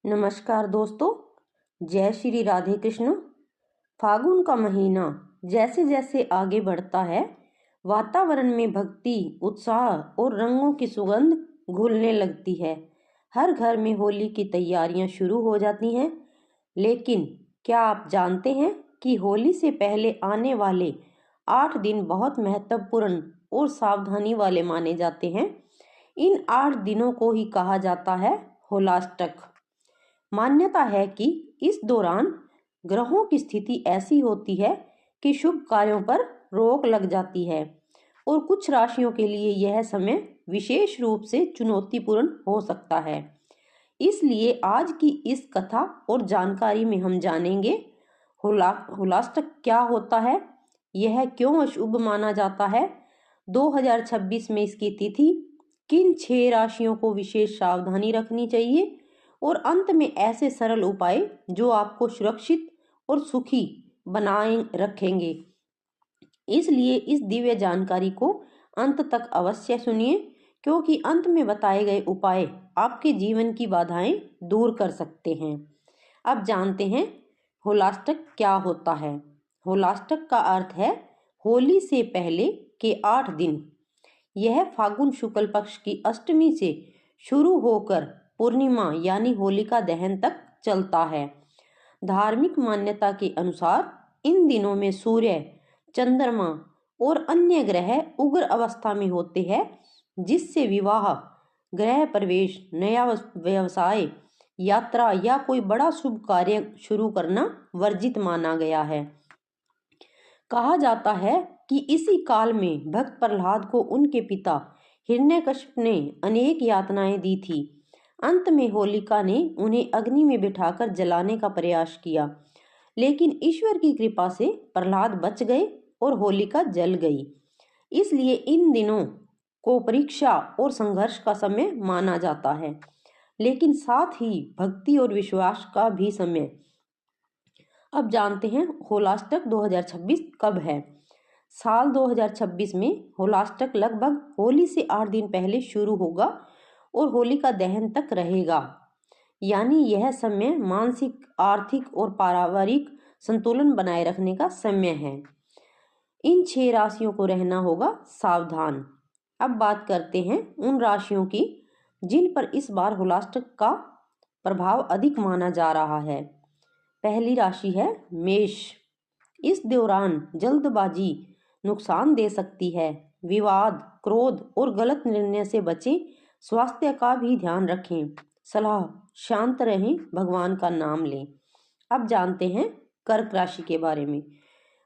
नमस्कार दोस्तों, जय श्री राधे कृष्ण। फागुन का महीना जैसे जैसे आगे बढ़ता है, वातावरण में भक्ति, उत्साह और रंगों की सुगंध घुलने लगती है। हर घर में होली की तैयारियां शुरू हो जाती हैं। लेकिन क्या आप जानते हैं कि होली से पहले आने वाले 8 दिन बहुत महत्वपूर्ण और सावधानी वाले माने जाते हैं। इन 8 दिनों को ही कहा जाता है होलाष्टक। मान्यता है कि इस दौरान ग्रहों की स्थिति ऐसी होती है कि शुभ कार्यों पर रोक लग जाती है और कुछ राशियों के लिए यह समय विशेष रूप से चुनौतीपूर्ण हो सकता है। इसलिए आज की इस कथा और जानकारी में हम जानेंगे होलाष्टक क्या होता है, यह क्यों अशुभ माना जाता है, 2026 में इसकी तिथि, किन 6 राशियों को विशेष सावधानी रखनी चाहिए और अंत में ऐसे सरल उपाय जो आपको सुरक्षित और सुखी बनाए रखेंगे। इसलिए इस दिव्य जानकारी को अंत तक अवश्य सुनिए, क्योंकि अंत में बताए गए उपाय आपके जीवन की बाधाएं दूर कर सकते हैं। अब जानते हैं होलाष्टक क्या होता है। होलाष्टक का अर्थ है होली से पहले के 8 दिन। यह फागुन शुक्ल पक्ष की अष्टमी से शुरू होकर पूर्णिमा यानी होलिका दहन तक चलता है। धार्मिक मान्यता के अनुसार इन दिनों में सूर्य, चंद्रमा और अन्य ग्रह उग्र अवस्था में होते हैं, जिससे विवाह, गृह प्रवेश, नया व्यवसाय, यात्रा या कोई बड़ा शुभ कार्य शुरू करना वर्जित माना गया है। कहा जाता है कि इसी काल में भक्त प्रहलाद को उनके पिता हिरण्यकश्यप ने अनेक यातनाएं दी थी। अंत में होलिका ने उन्हें अग्नि में बिठाकर जलाने का प्रयास किया, लेकिन ईश्वर की कृपा से प्रहलाद बच गए और होलिका जल गई। इसलिए इन दिनों को परीक्षा और संघर्ष का समय माना जाता है, लेकिन साथ ही भक्ति और विश्वास का भी समय। अब जानते हैं होलाष्टक 2026 कब है। साल 2026 में होलाष्टक लगभग होली से 8 दिन पहले शुरू होगा और होलिका दहन तक रहेगा। यानी यह समय मानसिक, आर्थिक और पारिवारिक संतुलन बनाए रखने का समय है। इन 6 राशियों को रहना होगा सावधान। अब बात करते हैं उन राशियों की जिन पर इस बार होलाष्टक का प्रभाव अधिक माना जा रहा है। पहली राशि है मेष। इस दौरान जल्दबाजी नुकसान दे सकती है। विवाद, क्रोध और गलत निर्णय से बचें। स्वास्थ्य का भी ध्यान रखें। सलाह, शांत रहें, भगवान का नाम लें। अब जानते हैं कर्क राशि के बारे में।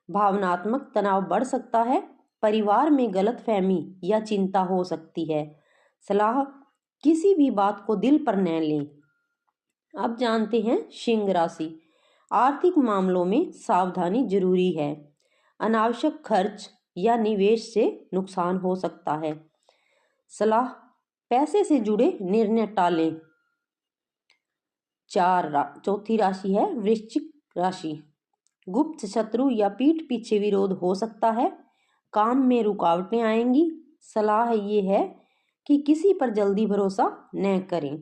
भावनात्मक तनाव बढ़ सकता है। परिवार में गलतफहमी या चिंता हो सकती है। सलाह, किसी भी बात को दिल पर न लें। अब जानते हैं सिंह राशि। आर्थिक मामलों में सावधानी जरूरी है। अनावश्यक खर्च या निवेश से नुकसान हो सकता है। सलाह, पैसे से जुड़े निर्णय टालें। चौथी राशि है वृश्चिक राशि। गुप्त शत्रु या पीठ पीछे विरोध हो सकता है। काम में रुकावटें आएंगी। सलाह ये है कि किसी पर जल्दी भरोसा न करें।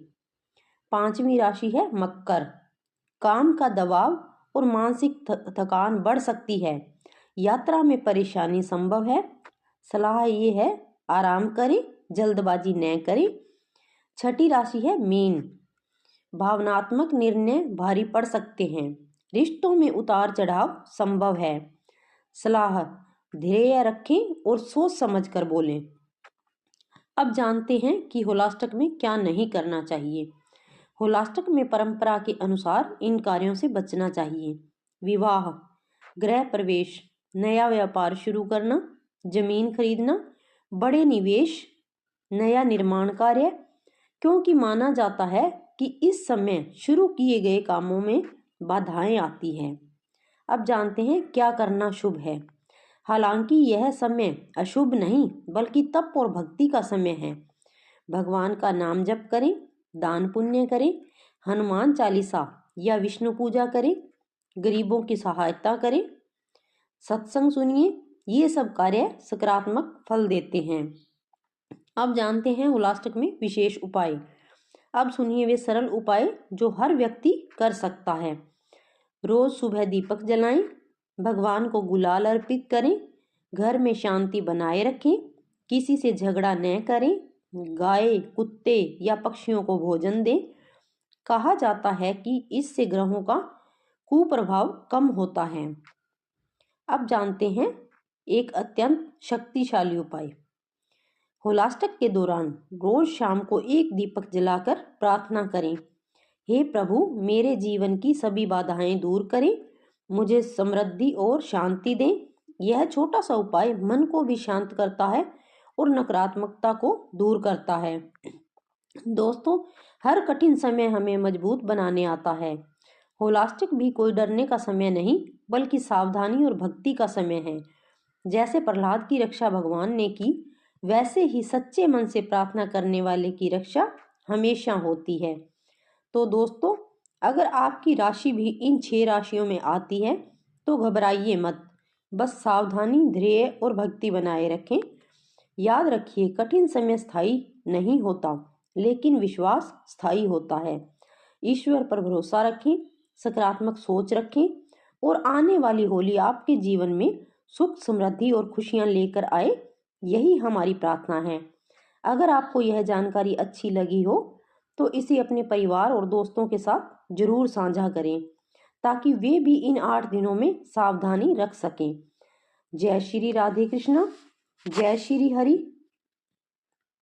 पांचवी राशि है मकर। काम का दबाव और मानसिक थकान बढ़ सकती है। यात्रा में परेशानी संभव है। सलाह ये है आराम करें, जल्दबाजी न करें। छठी राशि है मीन। भावनात्मक निर्णय भारी पड़ सकते हैं। रिश्तों में उतार चढ़ाव संभव है। सलाह, धैर्य रखें और सोच समझकर बोलें। अब जानते हैं कि होलाष्टक में क्या नहीं करना चाहिए। होलाष्टक में परंपरा के अनुसार इन कार्यों से बचना चाहिए। विवाह, गृह प्रवेश, नया व्यापार शुरू करना, जमीन खरीदना, बड़े निवेश, नया निर्माण कार्य, क्योंकि माना जाता है कि इस समय शुरू किए गए कामों में बाधाएं आती हैं। अब जानते हैं क्या करना शुभ है। हालांकि यह समय अशुभ नहीं बल्कि तप और भक्ति का समय है। भगवान का नाम जप करें, दान पुण्य करें, हनुमान चालीसा या विष्णु पूजा करें, गरीबों की सहायता करें, सत्संग सुनिए। ये सब कार्य सकारात्मक फल देते हैं। अब जानते हैं होलाष्टक में विशेष उपाय। अब सुनिए वे सरल उपाय जो हर व्यक्ति कर सकता है। रोज सुबह दीपक जलाएं, भगवान को गुलाल अर्पित करें, घर में शांति बनाए रखें, किसी से झगड़ा न करें, गाय, कुत्ते या पक्षियों को भोजन दें। कहा जाता है कि इससे ग्रहों का कुप्रभाव कम होता है। अब जानते हैं एक अत्यंत शक्तिशाली उपाय। होलाष्टक के दौरान रोज शाम को एक दीपक जलाकर प्रार्थना करें, हे प्रभु मेरे जीवन की सभी बाधाएं दूर करें, मुझे समृद्धि और शांति दें। यह छोटा सा उपाय मन को भी शांत करता है और नकारात्मकता को दूर करता है। दोस्तों, हर कठिन समय हमें मजबूत बनाने आता है। होलाष्टक भी कोई डरने का समय नहीं, बल्कि सावधानी और भक्ति का समय है। जैसे प्रहलाद की रक्षा भगवान ने की, वैसे ही सच्चे मन से प्रार्थना करने वाले की रक्षा हमेशा होती है। तो दोस्तों, अगर आपकी राशि भी इन 6 राशियों में आती है तो घबराइए मत, बस सावधानी, धैर्य और भक्ति बनाए रखें। याद रखिए, कठिन समय स्थायी नहीं होता, लेकिन विश्वास स्थायी होता है। ईश्वर पर भरोसा रखें, सकारात्मक सोच रखें और आने वाली होली आपके जीवन में सुख, समृद्धि और खुशियां लेकर आए, यही हमारी प्रार्थना है। अगर आपको यह जानकारी अच्छी लगी हो तो इसे अपने परिवार और दोस्तों के साथ जरूर साझा करें, ताकि वे भी इन 8 दिनों में सावधानी रख सकें। जय श्री राधे कृष्णा, जय श्री हरि।